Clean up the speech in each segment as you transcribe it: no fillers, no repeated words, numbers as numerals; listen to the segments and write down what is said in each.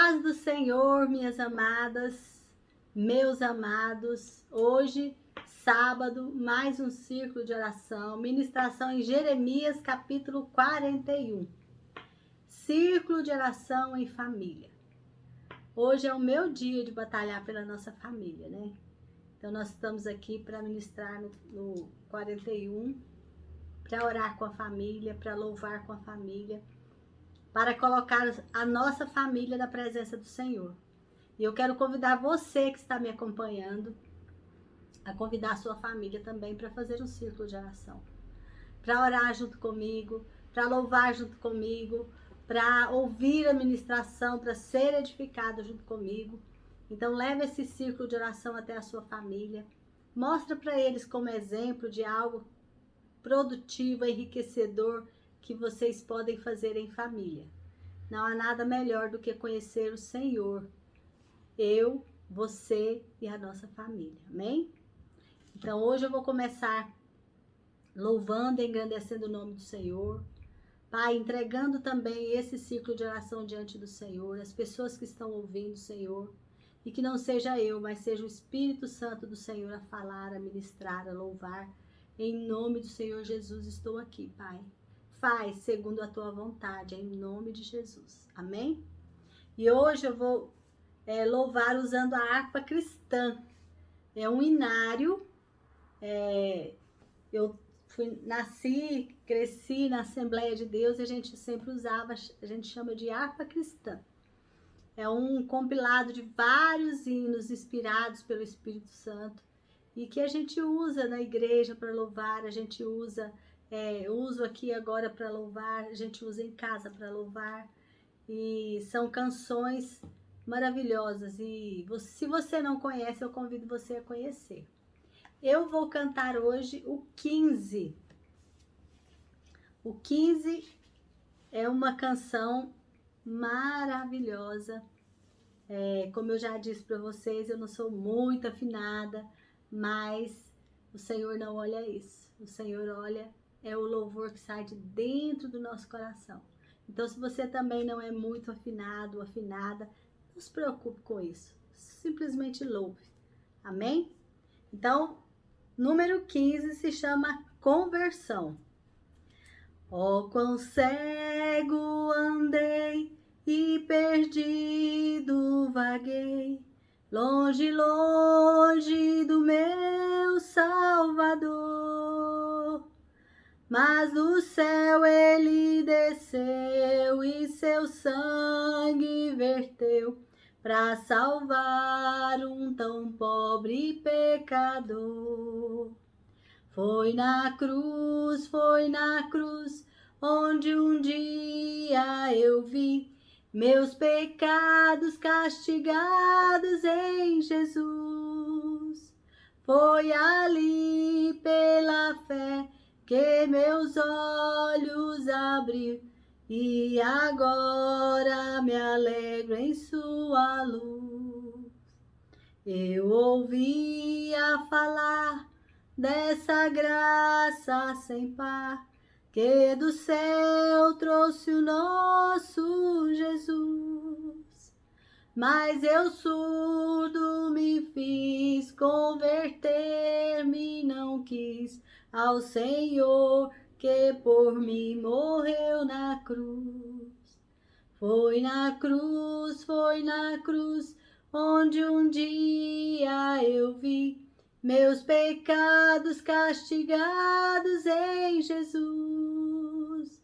paz do Senhor, minhas amadas, meus amados. Hoje, sábado, mais um círculo de oração, ministração em Jeremias, capítulo 41. Círculo de oração em família. Hoje é o meu dia de batalhar pela nossa família, né? Então, nós estamos aqui para ministrar no 41, para orar com a família, para louvar com a família, para colocar a nossa família na presença do Senhor. E eu quero convidar você que está me acompanhando a convidar a sua família também para fazer um círculo de oração, para orar junto comigo, para louvar junto comigo, para ouvir a ministração, para ser edificado junto comigo. Então leve esse círculo de oração até a sua família, mostra para eles como exemplo de algo produtivo, enriquecedor, que vocês podem fazer em família. Não há nada melhor do que conhecer o Senhor, eu, você e a nossa família, amém? Então hoje eu vou começar louvando e engrandecendo o nome do Senhor, Pai, entregando também esse ciclo de oração diante do Senhor, as pessoas que estão ouvindo o Senhor, e que não seja eu, mas seja o Espírito Santo do Senhor a falar, a ministrar, a louvar. Em nome do Senhor Jesus estou aqui, Pai. Faz segundo a tua vontade, em nome de Jesus. Amém? E hoje eu vou louvar usando a harpa cristã. É um inário. Eu nasci, cresci na Assembleia de Deus e a gente sempre usava, a gente chama de harpa cristã. É um compilado de vários hinos inspirados pelo Espírito Santo e que a gente usa na igreja para louvar, a gente usa, uso aqui agora para louvar, a gente usa em casa para louvar, e são canções maravilhosas, e se você não conhece, eu convido você a conhecer. Eu vou cantar hoje o 15. O 15 é uma canção maravilhosa. Como eu já disse para vocês, eu não sou muito afinada, mas o Senhor não olha isso. O Senhor olha o louvor que sai de dentro do nosso coração. Então, se você também não é muito afinado ou afinada, não se preocupe com isso. Simplesmente louve. Amém? Então, número 15 se chama Conversão. Oh, quão cego andei e perdido vaguei, longe, longe do meu Salvador. Mas do céu ele desceu e seu sangue verteu para salvar um tão pobre pecador. Foi na cruz, onde um dia eu vi meus pecados castigados em Jesus. Foi ali pela fé que meus olhos abriu e agora me alegro em sua luz. Eu ouvia falar dessa graça sem par, que do céu trouxe o nosso Jesus. Mas eu surdo me fiz, converter-me não quis ao Senhor, que por mim morreu na cruz. Foi na cruz, onde um dia eu vi meus pecados castigados em Jesus.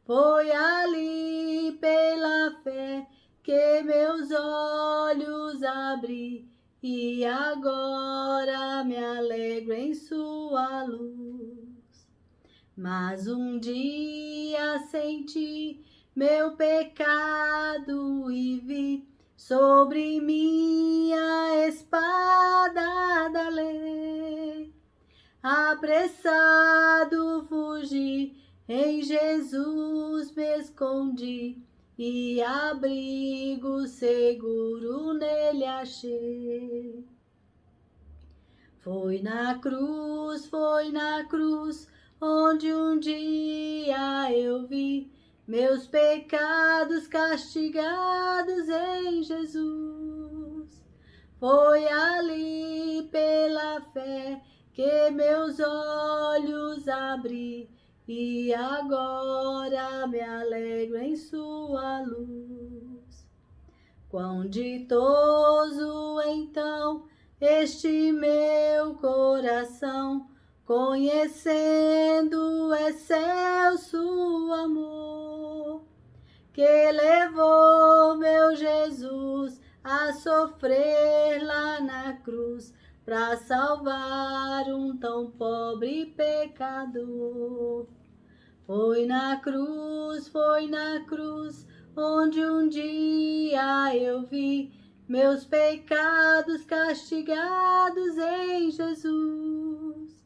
Foi ali pela fé que meus olhos abri e agora me alegro em sua luz. Mas um dia senti meu pecado e vi sobre minha espada da lei, apressado fugi, em Jesus me escondi, e abrigo seguro nele achei. Foi na cruz, onde um dia eu vi meus pecados castigados em Jesus. Foi ali pela fé que meus olhos abri, e agora me alegro em sua luz. Quão ditoso então este meu coração, conhecendo o excelso amor, que levou meu Jesus a sofrer lá na cruz, para salvar um tão pobre pecador. Foi na cruz, onde um dia eu vi meus pecados castigados em Jesus.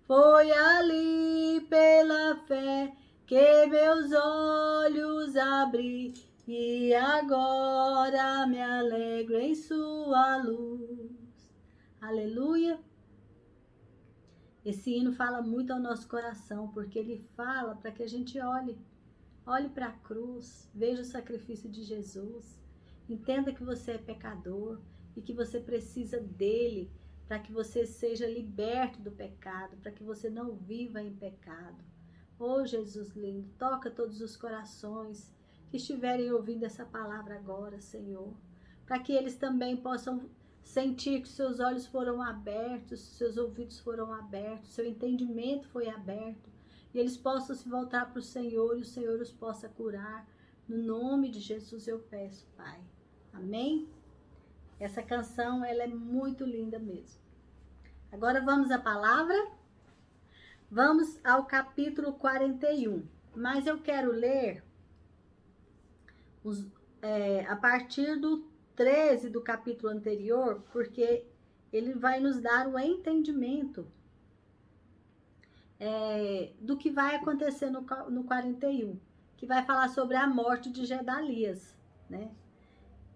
Foi ali pela fé que meus olhos abri, e agora me alegro em sua luz. Aleluia! Esse hino fala muito ao nosso coração, porque ele fala para que a gente olhe para a cruz, veja o sacrifício de Jesus, entenda que você é pecador e que você precisa dele para que você seja liberto do pecado, para que você não viva em pecado. Oh, Jesus lindo, toca todos os corações que estiverem ouvindo essa palavra agora, Senhor, para que eles também possam sentir que seus olhos foram abertos, seus ouvidos foram abertos, seu entendimento foi aberto, e eles possam se voltar para o Senhor e o Senhor os possa curar. No nome de Jesus eu peço, Pai. Amém? Essa canção, ela é muito linda mesmo. Agora vamos à palavra? Vamos ao capítulo 41. Mas eu quero ler a partir do 13 do capítulo anterior, porque ele vai nos dar o entendimento do que vai acontecer no 41, que vai falar sobre a morte de Gedalias, né?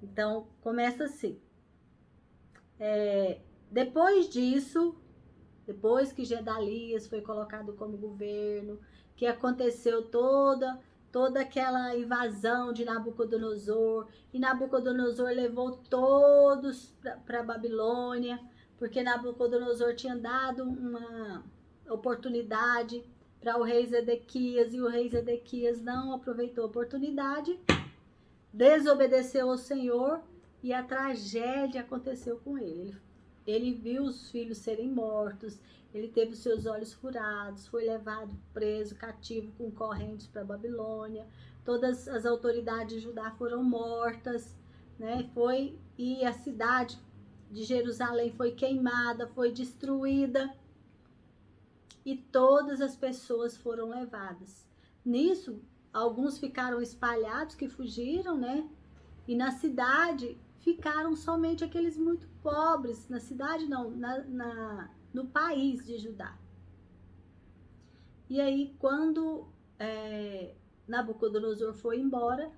Então, começa assim. Depois disso, depois que Gedalias foi colocado como governo, que aconteceu toda aquela invasão de Nabucodonosor, e Nabucodonosor levou todos para a Babilônia, porque Nabucodonosor tinha dado uma oportunidade para o rei Zedequias, e o rei Zedequias não aproveitou a oportunidade, desobedeceu ao Senhor, e a tragédia aconteceu com ele. Ele viu os filhos serem mortos, ele teve os seus olhos furados, foi levado preso, cativo, com correntes para a Babilônia. Todas as autoridades de Judá foram mortas, né? E a cidade de Jerusalém foi queimada, foi destruída, e todas as pessoas foram levadas. Nisso, alguns ficaram espalhados, que fugiram, né? E na cidade ficaram somente aqueles muito pobres, na cidade não, no país de Judá. E aí, quando Nabucodonosor foi embora,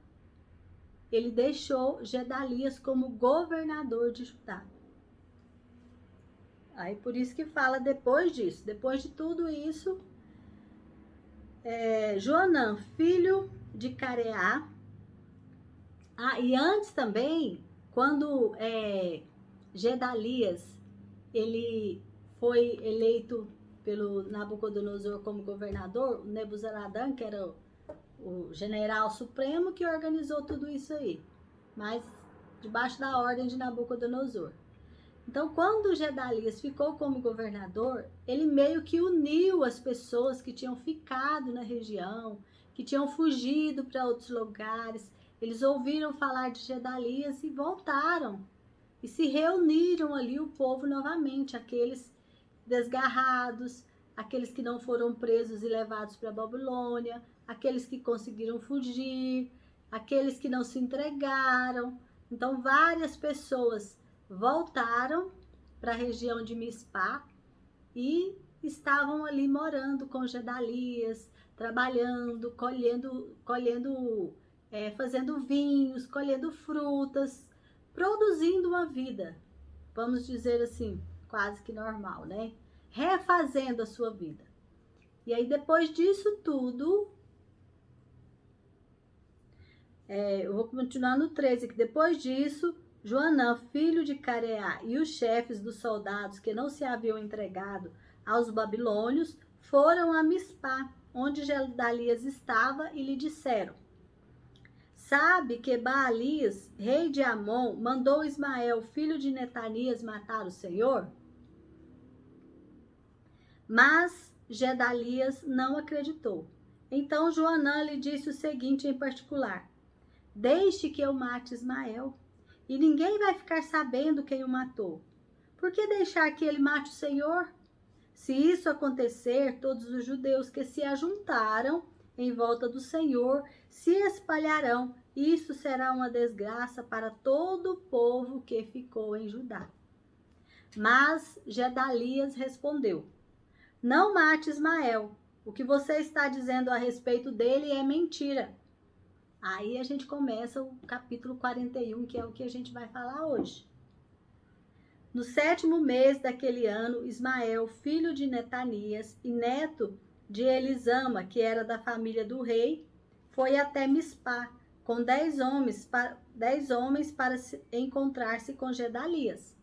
ele deixou Gedalias como governador de Judá. Aí por isso que fala depois disso, depois de tudo isso, Joanã, filho de Careá. E antes também, quando Gedalias, ele foi eleito pelo Nabucodonosor como governador, o Nebuzaradan, que era o general supremo que organizou tudo isso aí, mas debaixo da ordem de Nabucodonosor. Então, quando Gedalias ficou como governador, ele meio que uniu as pessoas que tinham ficado na região, que tinham fugido para outros lugares. Eles ouviram falar de Gedalias e voltaram. E se reuniram ali o povo novamente, aqueles desgarrados, aqueles que não foram presos e levados para a Babilônia, aqueles que conseguiram fugir, aqueles que não se entregaram. Então, várias pessoas voltaram para a região de Mispá e estavam ali morando com Gedalias, trabalhando, fazendo vinhos, colhendo frutas, produzindo uma vida, vamos dizer assim, quase que normal, né? Refazendo a sua vida. E aí, depois disso tudo, eu vou continuar no 13, que depois disso, Joanã, filho de Careá, e os chefes dos soldados que não se haviam entregado aos babilônios, foram a Mispá, onde Gedalias estava, e lhe disseram: sabe que Baalias, rei de Amon, mandou Ismael, filho de Netanias, matar o Senhor? Mas Gedalias não acreditou. Então Joanã lhe disse o seguinte em particular: deixe que eu mate Ismael, e ninguém vai ficar sabendo quem o matou. Por que deixar que ele mate o Senhor? Se isso acontecer, todos os judeus que se ajuntaram em volta do Senhor se espalharão, e isso será uma desgraça para todo o povo que ficou em Judá. Mas Gedalias respondeu: não mate Ismael. O que você está dizendo a respeito dele é mentira. Aí a gente começa o capítulo 41, que é o que a gente vai falar hoje. No 7º mês daquele ano, Ismael, filho de Netanias e neto de Elisama, que era da família do rei, foi até Mispá com 10 homens para encontrar-se com Gedalias.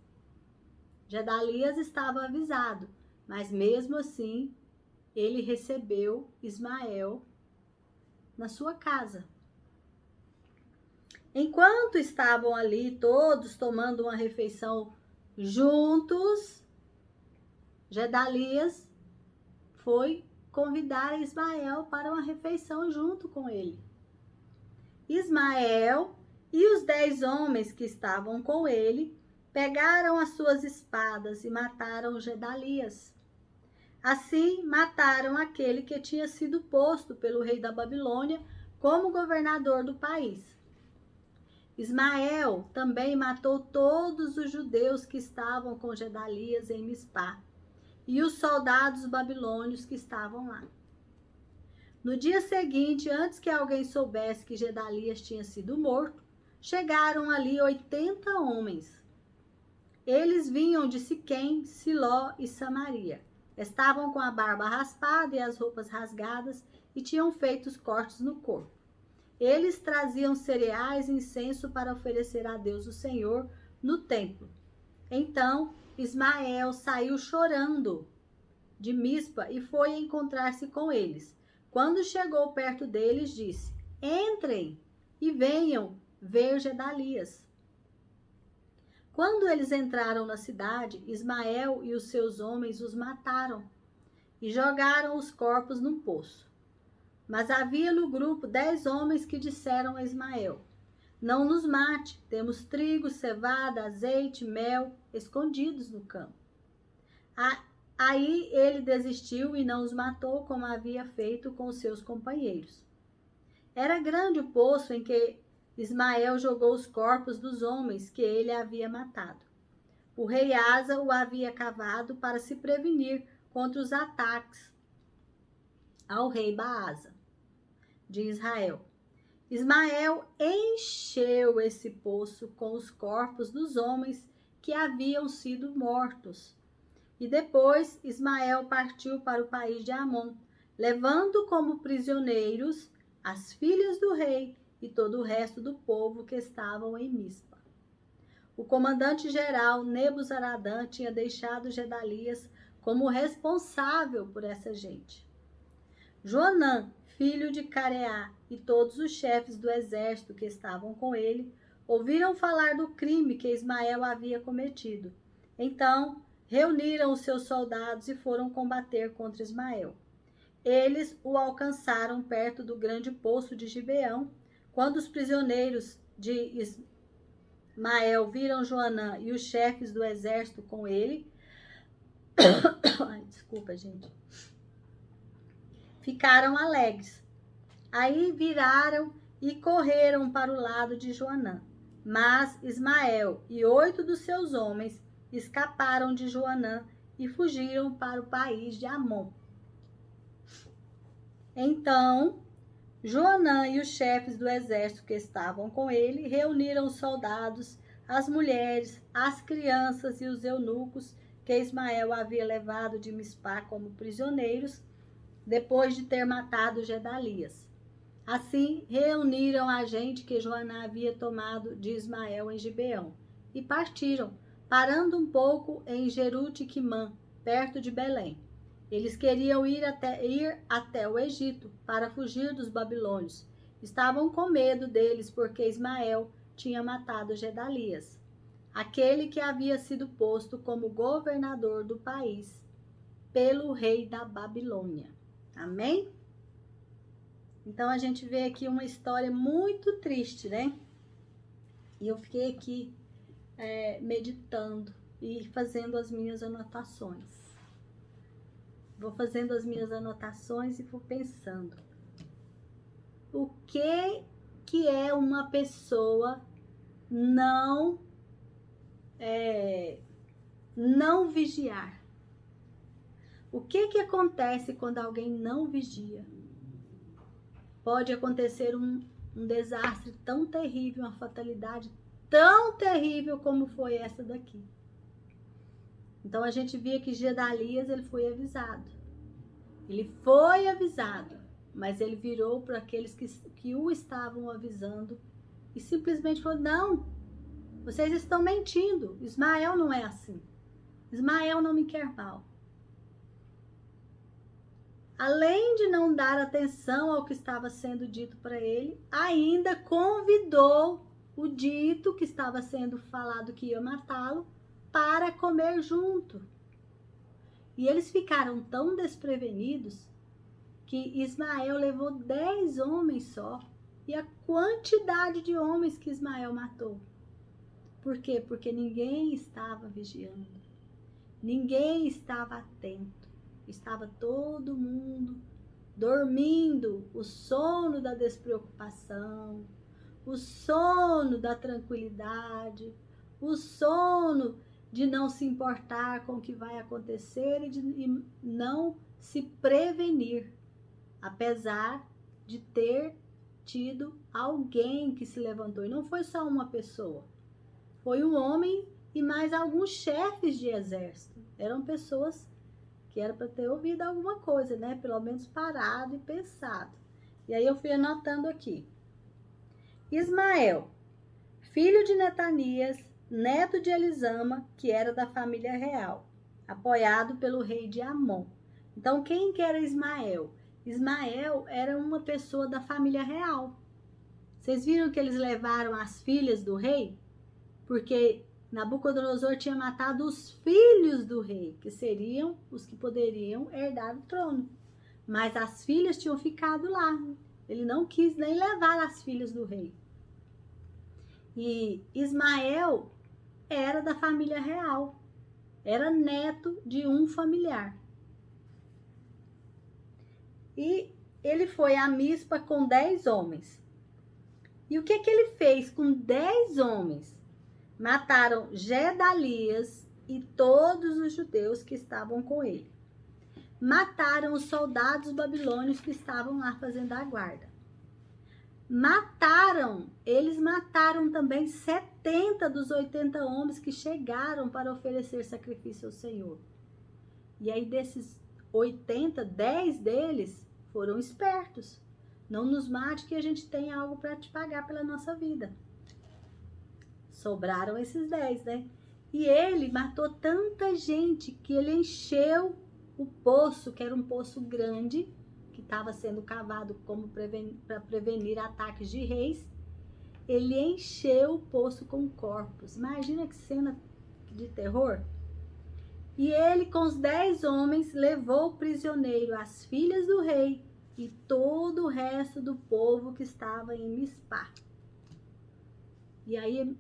Gedalias estava avisado, mas mesmo assim ele recebeu Ismael na sua casa. Enquanto estavam ali todos tomando uma refeição juntos, Gedalias foi convidar Ismael para uma refeição junto com ele. Ismael e os 10 homens que estavam com ele pegaram as suas espadas e mataram Gedalias. Assim, mataram aquele que tinha sido posto pelo rei da Babilônia como governador do país. Ismael também matou todos os judeus que estavam com Gedalias em Mispá e os soldados babilônios que estavam lá. No dia seguinte, antes que alguém soubesse que Gedalias tinha sido morto, chegaram ali 80 homens. Eles vinham de Siquém, Siló e Samaria. Estavam com a barba raspada e as roupas rasgadas e tinham feito os cortes no corpo. Eles traziam cereais e incenso para oferecer a Deus o Senhor no templo. Então Ismael saiu chorando de Mispa e foi encontrar-se com eles. Quando chegou perto deles, disse: entrem e venham ver Gedalias. Quando eles entraram na cidade, Ismael e os seus homens os mataram e jogaram os corpos num poço. Mas havia no grupo 10 homens que disseram a Ismael: não nos mate, temos trigo, cevada, azeite, mel escondidos no campo. Aí ele desistiu e não os matou como havia feito com os seus companheiros. Era grande o poço em que Ismael jogou os corpos dos homens que ele havia matado. O rei Asa o havia cavado para se prevenir contra os ataques ao rei Baasa de Israel. Ismael encheu esse poço com os corpos dos homens que haviam sido mortos. E depois Ismael partiu para o país de Amon, levando como prisioneiros as filhas do rei e todo o resto do povo que estavam em Mispa. O comandante-geral Nebuzaradã tinha deixado Gedalias como responsável por essa gente. Joanã, filho de Careá, e todos os chefes do exército que estavam com ele, ouviram falar do crime que Ismael havia cometido. Então, reuniram os seus soldados e foram combater contra Ismael. Eles o alcançaram perto do grande poço de Gibeão. Quando os prisioneiros de Ismael viram Joanã e os chefes do exército com ele, desculpa, gente, ficaram alegres. Aí viraram e correram para o lado de Joanã. Mas Ismael e 8 dos seus homens escaparam de Joanã e fugiram para o país de Amon. Então, Joanã e os chefes do exército que estavam com ele reuniram os soldados, as mulheres, as crianças e os eunucos que Ismael havia levado de Mispá como prisioneiros, depois de ter matado Gedalias. Assim, reuniram a gente que Joanã havia tomado de Ismael em Gibeão e partiram, parando um pouco em Jeruti-Quimã, perto de Belém. Eles queriam ir até o Egito para fugir dos babilônios. Estavam com medo deles porque Ismael tinha matado Gedalias, aquele que havia sido posto como governador do país pelo rei da Babilônia. Amém? Então a gente vê aqui uma história muito triste, né? E eu fiquei aqui meditando e fazendo as minhas anotações. Vou fazendo as minhas anotações e vou pensando. O que é uma pessoa não vigiar? O que acontece quando alguém não vigia? Pode acontecer um desastre tão terrível, uma fatalidade tão terrível como foi essa daqui. Então a gente via que Gedalias, ele foi avisado. Ele foi avisado, mas ele virou para aqueles que o estavam avisando e simplesmente falou: não, vocês estão mentindo, Ismael não é assim. Ismael não me quer mal. Além de não dar atenção ao que estava sendo dito para ele, ainda convidou o dito que estava sendo falado que ia matá-lo para comer junto. E eles ficaram tão desprevenidos que Ismael levou 10 homens só. E a quantidade de homens que Ismael matou. Por quê? Porque ninguém estava vigiando. Ninguém estava atento. Estava todo mundo dormindo, o sono da despreocupação, o sono da tranquilidade, o sono de não se importar com o que vai acontecer e de não se prevenir, apesar de ter tido alguém que se levantou. E não foi só uma pessoa, foi um homem e mais alguns chefes de exército. Eram pessoas que era para ter ouvido alguma coisa, né? Pelo menos parado e pensado. E aí eu fui anotando aqui. Ismael, filho de Netanias, neto de Elisama, que era da família real, apoiado pelo rei de Amon. Então, quem que era Ismael? Ismael era uma pessoa da família real. Vocês viram que eles levaram as filhas do rei? Porque Nabucodonosor tinha matado os filhos do rei, que seriam os que poderiam herdar o trono. Mas as filhas tinham ficado lá. Ele não quis nem levar as filhas do rei. E Ismael era da família real. Era neto de um familiar. E ele foi a Mispa com 10 homens. E o que ele fez com 10 homens? Mataram Gedalias e todos os judeus que estavam com ele. Mataram os soldados babilônios que estavam lá fazendo a guarda. Eles mataram também 70 dos 80 homens que chegaram para oferecer sacrifício ao Senhor. E aí desses 80, 10 deles foram espertos. Não nos mate que a gente tem algo para te pagar pela nossa vida. Sobraram esses 10, né? E ele matou tanta gente que ele encheu o poço, que era um poço grande, que estava sendo cavado como para prevenir ataques de reis. Ele encheu o poço com corpos. Imagina que cena de terror. E ele, com os 10 homens, levou prisioneiro as filhas do rei e todo o resto do povo que estava em Mispá. E aí,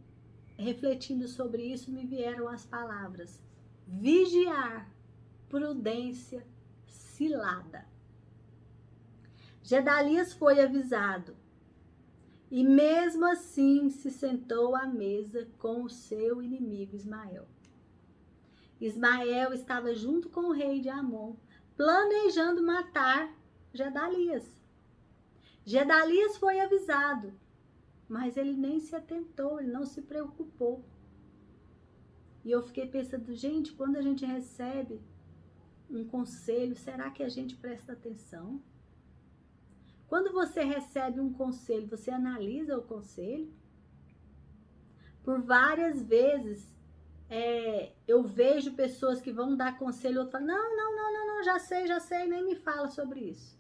refletindo sobre isso, me vieram as palavras: vigiar, prudência, cilada. Gedalias foi avisado e mesmo assim se sentou à mesa com o seu inimigo Ismael. Ismael estava junto com o rei de Amon, planejando matar Gedalias. Gedalias foi avisado, mas ele nem se atentou, ele não se preocupou. E eu fiquei pensando, gente, quando a gente recebe um conselho, será que a gente presta atenção? Quando você recebe um conselho, você analisa o conselho? Por várias vezes, eu vejo pessoas que vão dar conselho, outro fala, não, já sei, nem me fala sobre isso.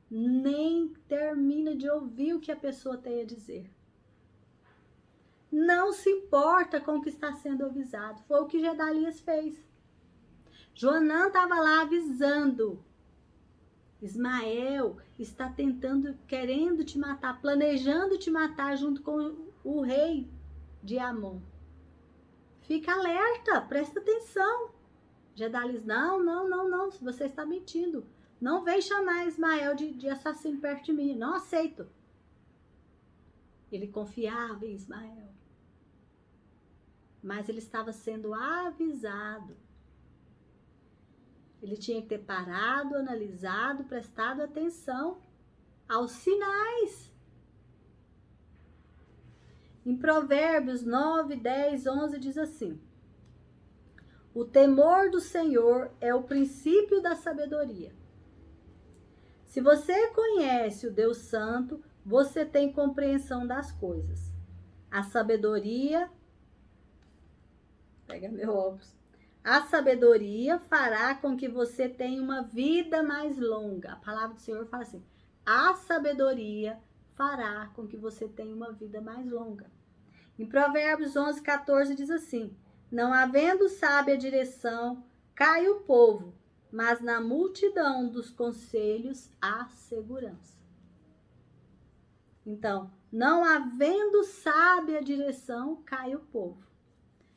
Nem termina de ouvir o que a pessoa tem a dizer. Não se importa com o que está sendo avisado. Foi o que Gedalias fez. Joanã estava lá avisando. Ismael está querendo te matar, planejando te matar junto com o rei de Amon. Fica alerta, presta atenção. Gedalias, não, você está mentindo. Não vem chamar Ismael de assassino perto de mim, não aceito. Ele confiava em Ismael. Mas ele estava sendo avisado. Ele tinha que ter parado, analisado, prestado atenção aos sinais. Em Provérbios 9, 10, 11 diz assim: o temor do Senhor é o princípio da sabedoria. Se você conhece o Deus Santo, você tem compreensão das coisas. A sabedoria... Pega meu óculos. A sabedoria fará com que você tenha uma vida mais longa. A palavra do Senhor fala assim: a sabedoria fará com que você tenha uma vida mais longa. Em Provérbios 11, 14 diz assim: não havendo sábia direção, cai o povo, mas na multidão dos conselhos há segurança. Então, não havendo sábia direção, cai o povo.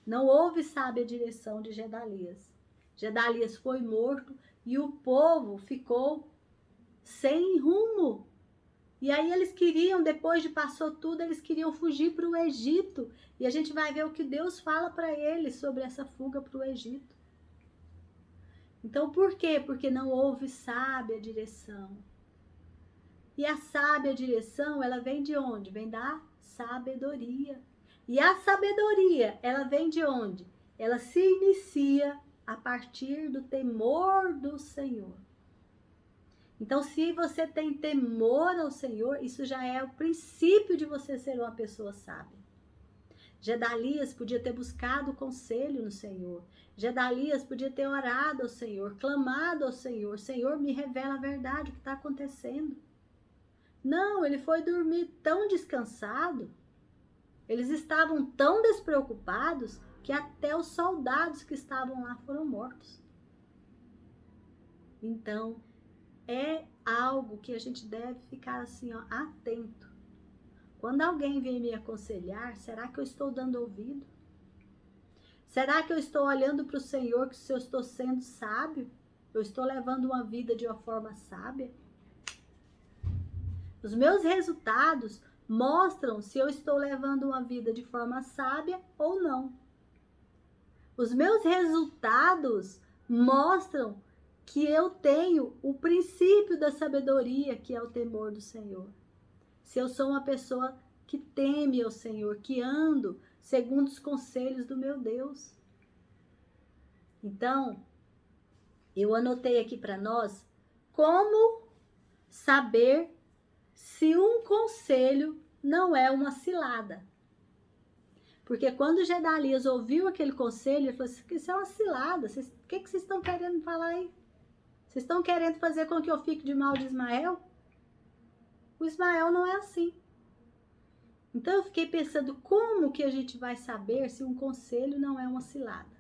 Não houve sábia direção de Gedalias. Gedalias foi morto e o povo ficou sem rumo. E aí eles queriam, depois de passou tudo, eles queriam fugir para o Egito. E a gente vai ver o que Deus fala para eles sobre essa fuga para o Egito. Então, por quê? Porque não houve sábia direção. E a sábia direção, ela vem de onde? Vem da sabedoria. E a sabedoria, ela vem de onde? Ela se inicia a partir do temor do Senhor. Então, se você tem temor ao Senhor, isso já é o princípio de você ser uma pessoa sábia. Gedalias podia ter buscado conselho no Senhor. Gedalias podia ter orado ao Senhor, clamado ao Senhor. Senhor, me revela a verdade, o que está acontecendo. Não, ele foi dormir tão descansado. Eles estavam tão despreocupados que até os soldados que estavam lá foram mortos. Então, é algo que a gente deve ficar assim, ó, atento. Quando alguém vem me aconselhar, será que eu estou dando ouvido? Será que eu estou olhando para o Senhor, que se eu estou sendo sábio, eu estou levando uma vida de uma forma sábia? Os meus resultados mostram se eu estou levando uma vida de forma sábia ou não. Os meus resultados mostram que eu tenho o princípio da sabedoria, que é o temor do Senhor. Se eu sou uma pessoa que teme ao Senhor, que ando segundo os conselhos do meu Deus. Então, eu anotei aqui para nós como saber se um conselho não é uma cilada. Porque quando Gedalias ouviu aquele conselho, ele falou assim, isso é uma cilada, o que vocês estão querendo falar aí? Vocês estão querendo fazer com que eu fique de mal de Ismael? O Ismael não é assim. Então eu fiquei pensando, como que a gente vai saber se um conselho não é uma cilada?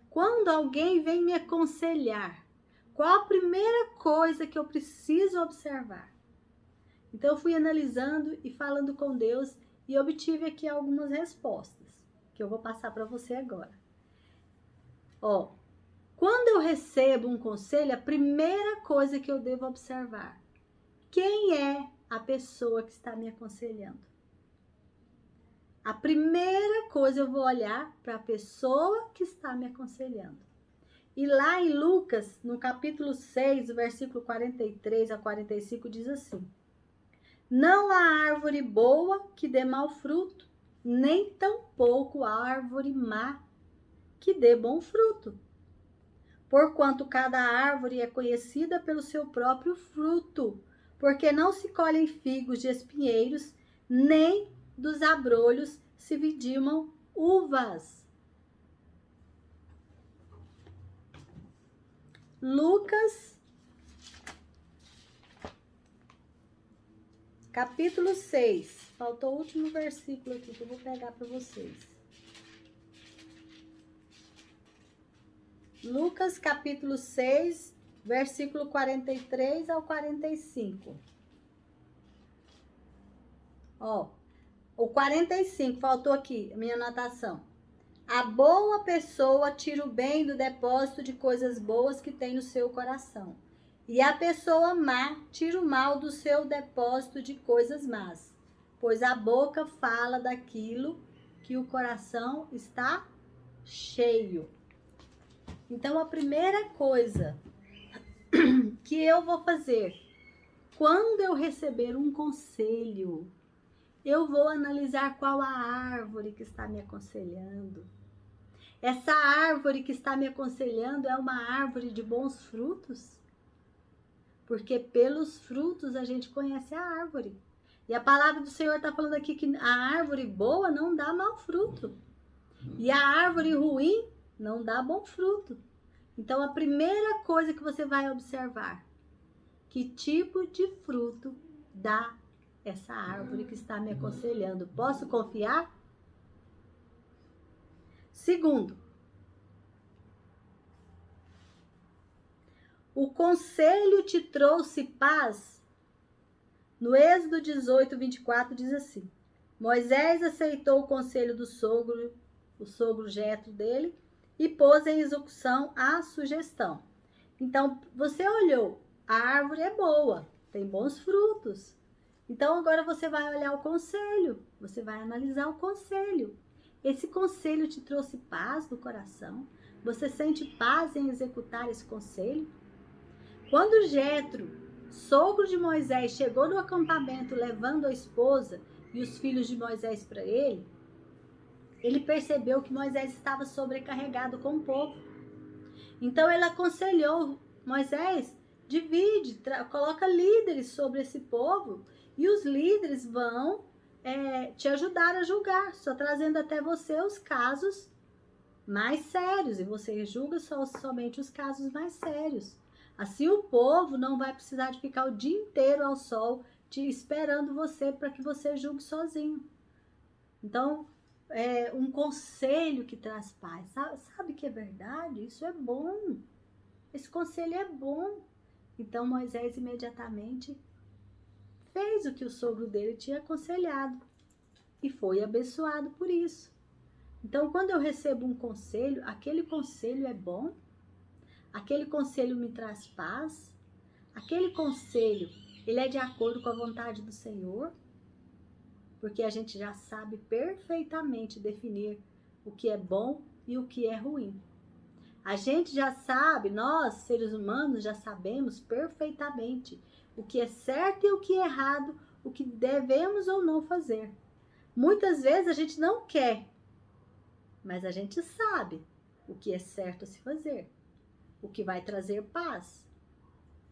Quando alguém vem me aconselhar, qual a primeira coisa que eu preciso observar? Então eu fui analisando e falando com Deus e obtive aqui algumas respostas, que eu vou passar para você agora. Ó, quando eu recebo um conselho, a primeira coisa que eu devo observar, quem é a pessoa que está me aconselhando? A primeira coisa eu vou olhar para a pessoa que está me aconselhando. E lá em Lucas, no capítulo 6, versículo 43 a 45, diz assim: não há árvore boa que dê mau fruto, nem tampouco árvore má que dê bom fruto. Porquanto cada árvore é conhecida pelo seu próprio fruto, porque não se colhem figos de espinheiros, nem dos abrolhos se vidimam uvas. Lucas, capítulo 6. Faltou o último versículo aqui que eu vou pegar para vocês. Lucas, capítulo 6, versículo 43 ao 45. Ó, o 45, faltou aqui a minha anotação. A boa pessoa tira o bem do depósito de coisas boas que tem no seu coração. E a pessoa má tira o mal do seu depósito de coisas más. Pois a boca fala daquilo que o coração está cheio. Então, a primeira coisa que eu vou fazer, quando eu receber um conselho, eu vou analisar qual a árvore que está me aconselhando. Essa árvore que está me aconselhando é uma árvore de bons frutos? Porque pelos frutos a gente conhece a árvore. E a palavra do Senhor está falando aqui que a árvore boa não dá mau fruto. E a árvore ruim não dá bom fruto. Então, a primeira coisa que você vai observar, que tipo de fruto dá essa árvore que está me aconselhando? Posso confiar? Segundo, o conselho te trouxe paz? No Êxodo 18, 24, diz assim: Moisés aceitou o conselho do sogro, o sogro Jetro dele, e pôs em execução a sugestão. Então, você olhou, a árvore é boa, tem bons frutos. Então, agora você vai olhar o conselho, você vai analisar o conselho. Esse conselho te trouxe paz no coração? Você sente paz em executar esse conselho? Quando Jetro, sogro de Moisés, chegou no acampamento levando a esposa e os filhos de Moisés para ele, ele percebeu que Moisés estava sobrecarregado com o povo. Então ele aconselhou Moisés, divide, coloca líderes sobre esse povo e os líderes vão te ajudar a julgar, só trazendo até você os casos mais sérios, e você julga somente os casos mais sérios. Assim o povo não vai precisar de ficar o dia inteiro ao sol te esperando você para que você julgue sozinho. Então, um conselho que traz paz. Sabe que é verdade? Isso é bom. Esse conselho é bom. Então, Moisés imediatamente fez o que o sogro dele tinha aconselhado e foi abençoado por isso. Então, quando eu recebo um conselho, aquele conselho é bom, aquele conselho me traz paz, aquele conselho, ele é de acordo com a vontade do Senhor, porque a gente já sabe perfeitamente definir o que é bom e o que é ruim. A gente já sabe, nós, seres humanos, já sabemos perfeitamente o que é certo e o que é errado, o que devemos ou não fazer. Muitas vezes a gente não quer, mas a gente sabe o que é certo a se fazer, o que vai trazer paz.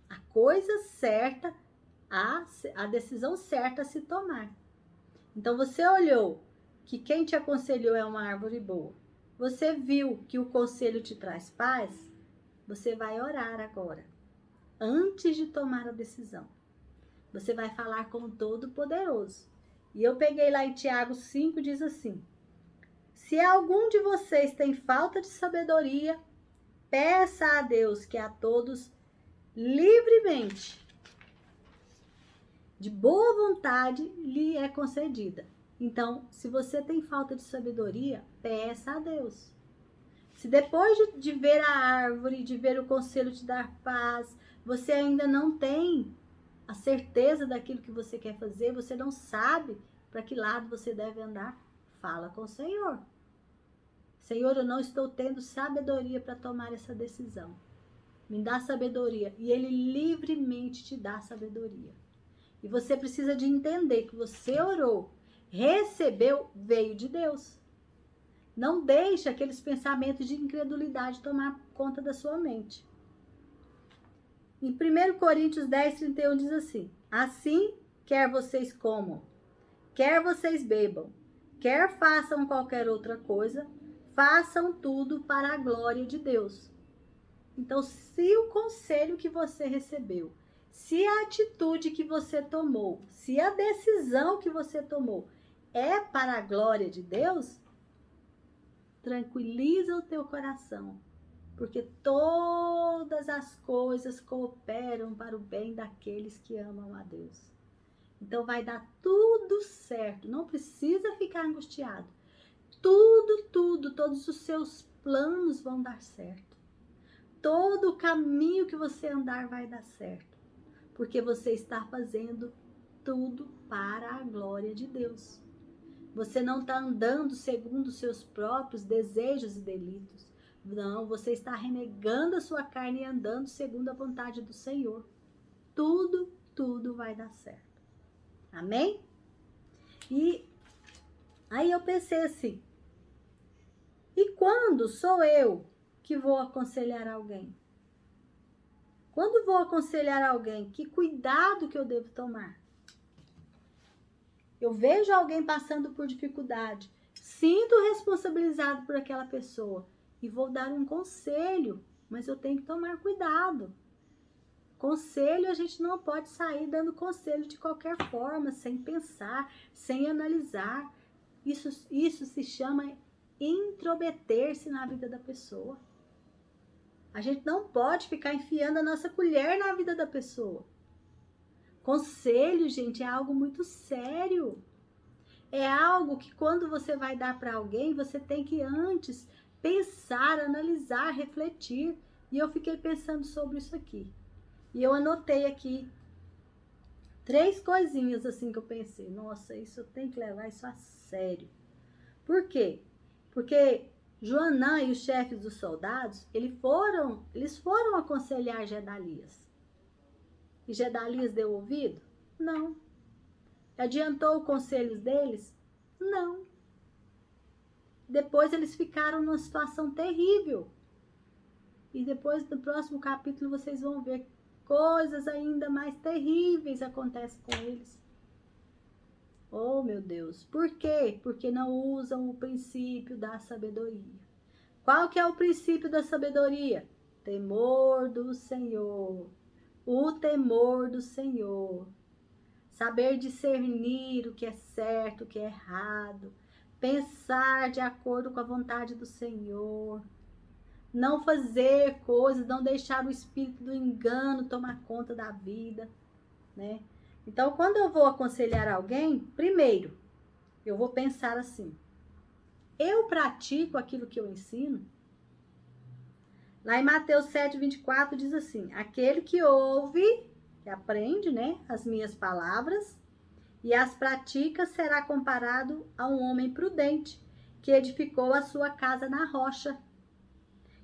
A coisa certa, a decisão certa a se tomar. Então, você olhou que quem te aconselhou é uma árvore boa. Você viu que o conselho te traz paz. Você vai orar agora, antes de tomar a decisão. Você vai falar com o Todo-Poderoso. E eu peguei lá em Tiago 5, diz assim: se algum de vocês tem falta de sabedoria, peça a Deus que a todos livremente, de boa vontade, lhe é concedida. Então, se você tem falta de sabedoria, peça a Deus. Se depois de ver a árvore, de ver o conselho te dar paz, você ainda não tem a certeza daquilo que você quer fazer, você não sabe para que lado você deve andar, fala com o Senhor. Senhor, eu não estou tendo sabedoria para tomar essa decisão. Me dá sabedoria. E Ele livremente te dá sabedoria. E você precisa de entender que você orou, recebeu, veio de Deus. Não deixe aqueles pensamentos de incredulidade tomar conta da sua mente. Em 1 Coríntios 10, 31 diz assim: assim quer vocês comam, quer vocês bebam, quer façam qualquer outra coisa, façam tudo para a glória de Deus. Então, se o conselho que você recebeu, se a atitude que você tomou, se a decisão que você tomou é para a glória de Deus, tranquiliza o teu coração, porque todas as coisas cooperam para o bem daqueles que amam a Deus. Então vai dar tudo certo, não precisa ficar angustiado. Todos os seus planos vão dar certo. Todo o caminho que você andar vai dar certo, porque você está fazendo tudo para a glória de Deus. Você não está andando segundo os seus próprios desejos e delitos. Não, você está renegando a sua carne e andando segundo a vontade do Senhor. Tudo vai dar certo. Amém? E aí eu pensei assim, e quando sou eu que vou aconselhar alguém? Quando vou aconselhar alguém, que cuidado que eu devo tomar? Eu vejo alguém passando por dificuldade, sinto responsabilizado por aquela pessoa e vou dar um conselho, mas eu tenho que tomar cuidado. Conselho, a gente não pode sair dando conselho de qualquer forma, sem pensar, sem analisar. Isso se chama intrometer-se na vida da pessoa. A gente não pode ficar enfiando a nossa colher na vida da pessoa. Conselho, gente, é algo muito sério. É algo que quando você vai dar para alguém, você tem que antes pensar, analisar, refletir. E eu fiquei pensando sobre isso aqui. E eu anotei aqui 3 coisinhas assim que eu pensei. Nossa, isso eu tenho que levar isso a sério. Por quê? Porque Joanã e os chefes dos soldados, eles foram aconselhar Gedalias. E Gedalias deu ouvido? Não. Adiantou os conselhos deles? Não. Depois eles ficaram numa situação terrível. E depois, no próximo capítulo, vocês vão ver coisas ainda mais terríveis acontecem com eles. Oh, meu Deus. Por quê? Porque não usam o princípio da sabedoria. Qual que é o princípio da sabedoria? Temor do Senhor. O temor do Senhor. Saber discernir o que é certo, o que é errado. Pensar de acordo com a vontade do Senhor. Não fazer coisas, não deixar o espírito do engano tomar conta da vida, né? Então, quando eu vou aconselhar alguém, primeiro, eu vou pensar assim, eu pratico aquilo que eu ensino? Lá em Mateus 7:24 diz assim, aquele que ouve, que aprende, né, as minhas palavras e as pratica será comparado a um homem prudente que edificou a sua casa na rocha.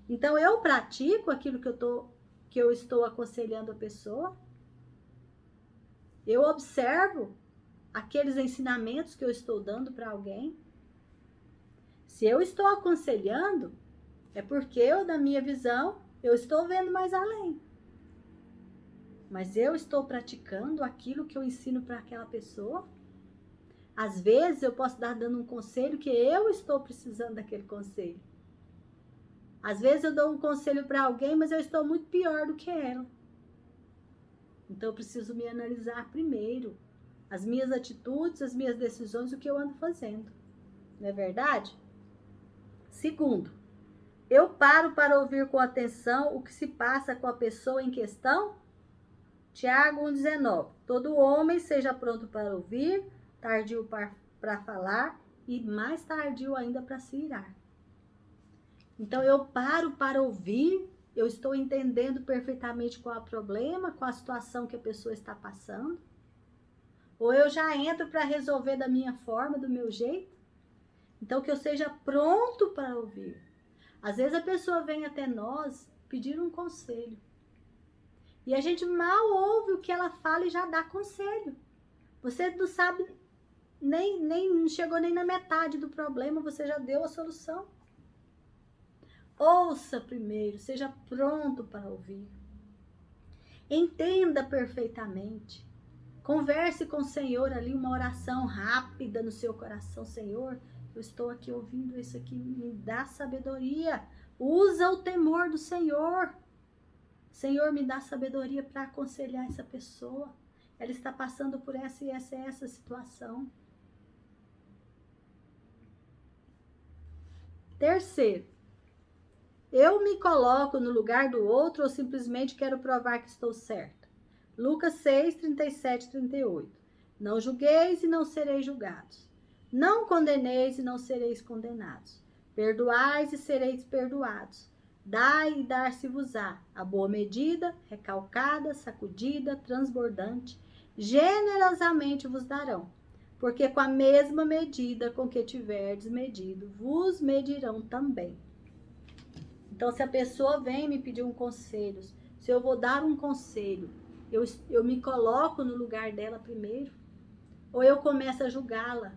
Então, eu pratico aquilo que eu estou aconselhando a pessoa. Eu observo aqueles ensinamentos que eu estou dando para alguém. Se eu estou aconselhando, é porque eu, na minha visão, eu estou vendo mais além. Mas eu estou praticando aquilo que eu ensino para aquela pessoa. Às vezes, eu posso estar dando um conselho que eu estou precisando daquele conselho. Às vezes eu dou um conselho para alguém, mas eu estou muito pior do que ela. Então eu preciso me analisar primeiro. As minhas atitudes, as minhas decisões, o que eu ando fazendo. Não é verdade? Segundo, eu paro para ouvir com atenção o que se passa com a pessoa em questão? Tiago 1,19. Todo homem seja pronto para ouvir, tardio para falar e mais tardio ainda para se irar. Então, eu paro para ouvir, eu estou entendendo perfeitamente qual é o problema, qual a situação que a pessoa está passando. Ou eu já entro para resolver da minha forma, do meu jeito. Então, que eu seja pronto para ouvir. Às vezes a pessoa vem até nós pedir um conselho. E a gente mal ouve o que ela fala e já dá conselho. Você não sabe, não chegou nem na metade do problema, você já deu a solução. Ouça primeiro, seja pronto para ouvir. Entenda perfeitamente. Converse com o Senhor ali, uma oração rápida no seu coração. Senhor, eu estou aqui ouvindo isso aqui, me dá sabedoria. Usa o temor do Senhor. Senhor, me dá sabedoria para aconselhar essa pessoa. Ela está passando por essa e essa situação. Terceiro, eu me coloco no lugar do outro ou simplesmente quero provar que estou certa? Lucas 6, 37 e 38. Não julgueis e não sereis julgados. Não condeneis e não sereis condenados. Perdoais e sereis perdoados. Dai e dar-se-vos-á. A boa medida, recalcada, sacudida, transbordante, generosamente vos darão. Porque com a mesma medida com que tiverdes medido, vos medirão também. Então, se a pessoa vem me pedir um conselho, se eu vou dar um conselho, eu me coloco no lugar dela primeiro? Ou eu começo a julgá-la?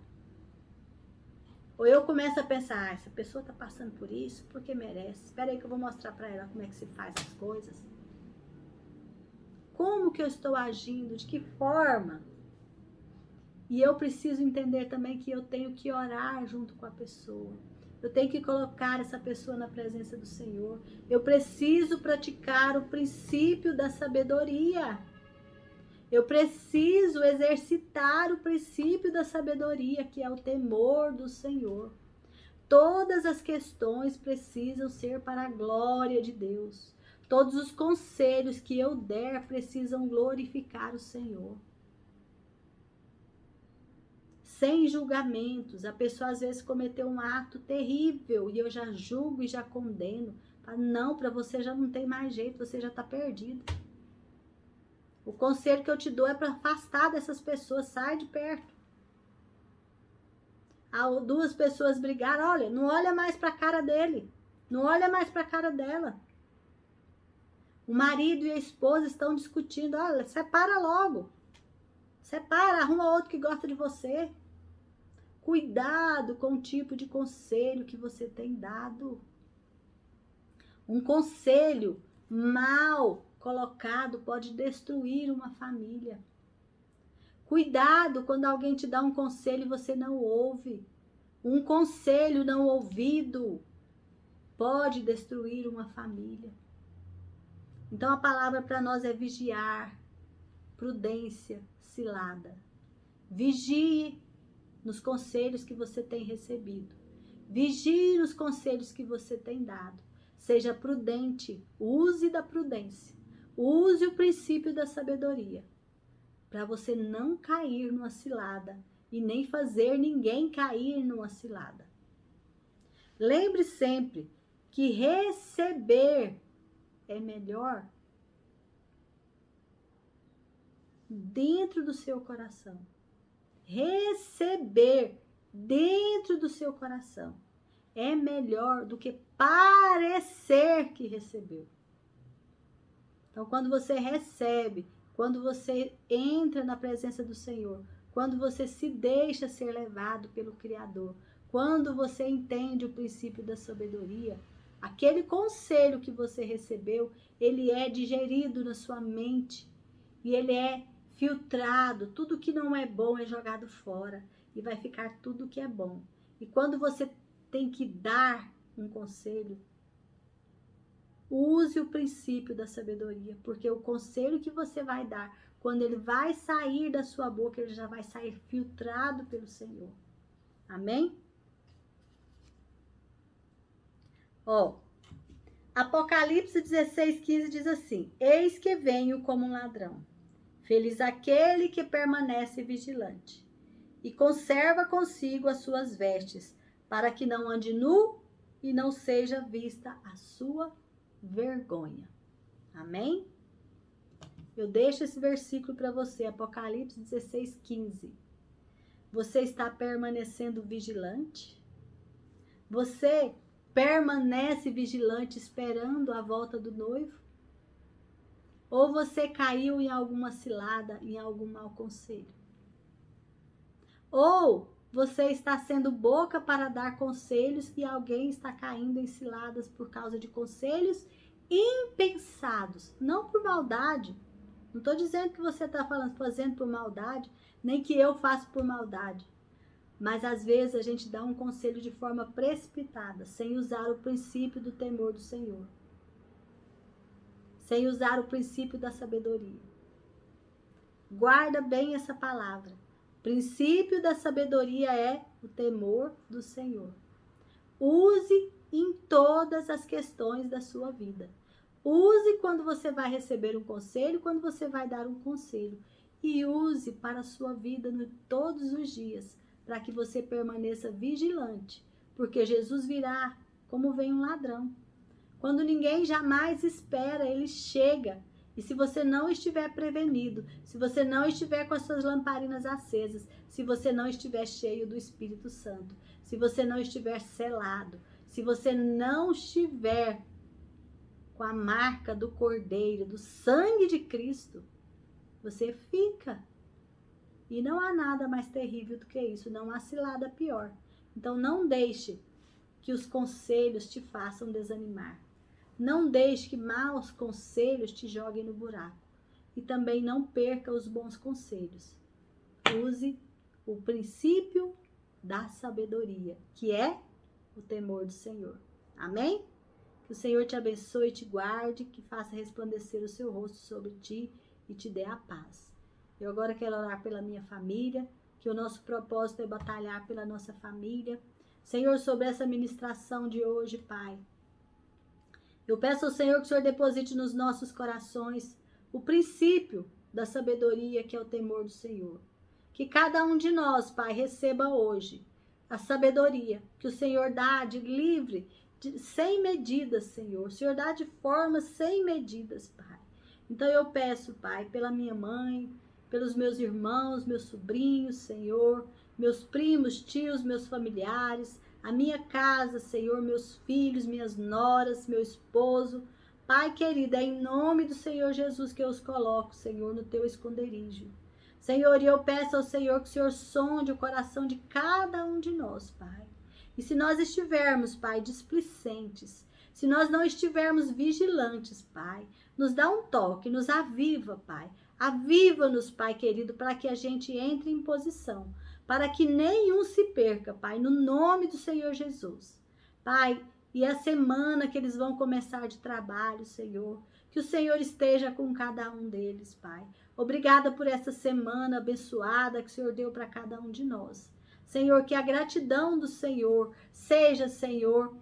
Ou eu começo a pensar, essa pessoa está passando por isso, porque merece. Espera aí que eu vou mostrar para ela como é que se faz as coisas. Como que eu estou agindo? De que forma? E eu preciso entender também que eu tenho que orar junto com a pessoa. Eu tenho que colocar essa pessoa na presença do Senhor. Eu preciso praticar o princípio da sabedoria. Eu preciso exercitar o princípio da sabedoria, que é o temor do Senhor. Todas as questões precisam ser para a glória de Deus. Todos os conselhos que eu der precisam glorificar o Senhor. Sem julgamentos. A pessoa às vezes cometeu um ato terrível e eu já julgo e já condeno. Não, para você já não tem mais jeito, você já está perdido. O conselho que eu te dou é para afastar dessas pessoas, sai de perto. Duas pessoas brigaram, olha, não olha mais para a cara dele, não olha mais para a cara dela. O marido e a esposa estão discutindo, olha, separa logo. Separa, arruma outro que gosta de você. Cuidado com o tipo de conselho que você tem dado. Um conselho mal colocado pode destruir uma família. Cuidado quando alguém te dá um conselho e você não ouve. Um conselho não ouvido pode destruir uma família. Então a palavra para nós é vigiar, prudência, cilada. Vigie nos conselhos que você tem recebido. Vigie nos conselhos que você tem dado. Seja prudente, use da prudência. Use o princípio da sabedoria. Para você não cair numa cilada e nem fazer ninguém cair numa cilada. Lembre sempre que receber é melhor dentro do seu coração. Receber dentro do seu coração é melhor do que parecer que recebeu. Então, quando você recebe, quando você entra na presença do Senhor, quando você se deixa ser levado pelo Criador, quando você entende o princípio da sabedoria, aquele conselho que você recebeu, ele é digerido na sua mente e ele é filtrado. Tudo que não é bom é jogado fora e vai ficar tudo que é bom. E quando você tem que dar um conselho, use o princípio da sabedoria, porque o conselho que você vai dar, quando ele vai sair da sua boca, ele já vai sair filtrado pelo Senhor. Amém? Ó, Apocalipse 16:15 diz assim: eis que venho como um ladrão. Feliz aquele que permanece vigilante e conserva consigo as suas vestes, para que não ande nu e não seja vista a sua vergonha. Amém? Eu deixo esse versículo para você, Apocalipse 16:15. Você está permanecendo vigilante? Você permanece vigilante esperando a volta do noivo? Ou você caiu em alguma cilada, em algum mau conselho? Ou você está sendo boca para dar conselhos e alguém está caindo em ciladas por causa de conselhos impensados, não por maldade, Não estou dizendo que você está fazendo por maldade, nem que eu faço por maldade. Mas às vezes a gente dá um conselho de forma precipitada, sem usar o princípio do temor do Senhor. Sem usar o princípio da sabedoria. Guarda bem essa palavra. O princípio da sabedoria é o temor do Senhor. Use em todas as questões da sua vida. Use quando você vai receber um conselho, quando você vai dar um conselho. E use para a sua vida todos os dias, para que você permaneça vigilante. Porque Jesus virá como vem um ladrão. Quando ninguém jamais espera, ele chega. E se você não estiver prevenido, se você não estiver com as suas lamparinas acesas, se você não estiver cheio do Espírito Santo, se você não estiver selado, se você não estiver com a marca do Cordeiro, do sangue de Cristo, você fica. E não há nada mais terrível do que isso, não há cilada pior. Então não deixe que os conselhos te façam desanimar. Não deixe que maus conselhos te joguem no buraco. E também não perca os bons conselhos. Use o princípio da sabedoria, que é o temor do Senhor. Amém? Que o Senhor te abençoe e te guarde, que faça resplandecer o seu rosto sobre ti e te dê a paz. Eu agora quero orar pela minha família, que o nosso propósito é batalhar pela nossa família. Senhor, sobre essa ministração de hoje, Pai, eu peço ao Senhor que o Senhor deposite nos nossos corações o princípio da sabedoria, que é o temor do Senhor. Que cada um de nós, Pai, receba hoje a sabedoria que o Senhor dá de livre, sem medidas, Senhor. O Senhor dá de forma sem medidas, Pai. Então eu peço, Pai, pela minha mãe, pelos meus irmãos, meus sobrinhos, Senhor, meus primos, tios, meus familiares, a minha casa, Senhor, meus filhos, minhas noras, meu esposo. Pai querido, é em nome do Senhor Jesus que eu os coloco, Senhor, no teu esconderijo. Senhor, e eu peço ao Senhor que o Senhor sonde o coração de cada um de nós, Pai. E se nós estivermos, Pai, displicentes, se nós não estivermos vigilantes, Pai, nos dá um toque, nos aviva, Pai. Aviva-nos, Pai querido, para que a gente entre em posição, para que nenhum se perca, Pai, no nome do Senhor Jesus. Pai, e a semana que eles vão começar de trabalho, Senhor, que o Senhor esteja com cada um deles, Pai. Obrigada por essa semana abençoada que o Senhor deu para cada um de nós. Senhor, que a gratidão do Senhor seja, Senhor,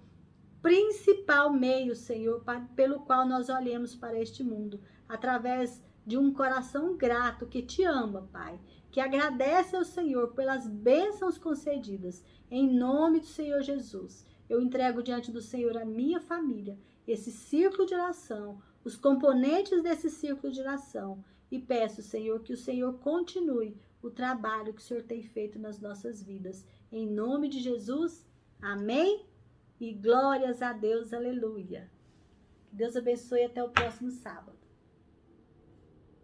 principal meio, Senhor, pelo qual nós olhemos para este mundo, através de um coração grato que te ama, Pai, que agradece ao Senhor pelas bênçãos concedidas, em nome do Senhor Jesus. Eu entrego diante do Senhor a minha família, esse círculo de oração, os componentes desse círculo de oração, e peço, Senhor, que o Senhor continue o trabalho que o Senhor tem feito nas nossas vidas. Em nome de Jesus, amém? E glórias a Deus, aleluia. Que Deus abençoe até o próximo sábado.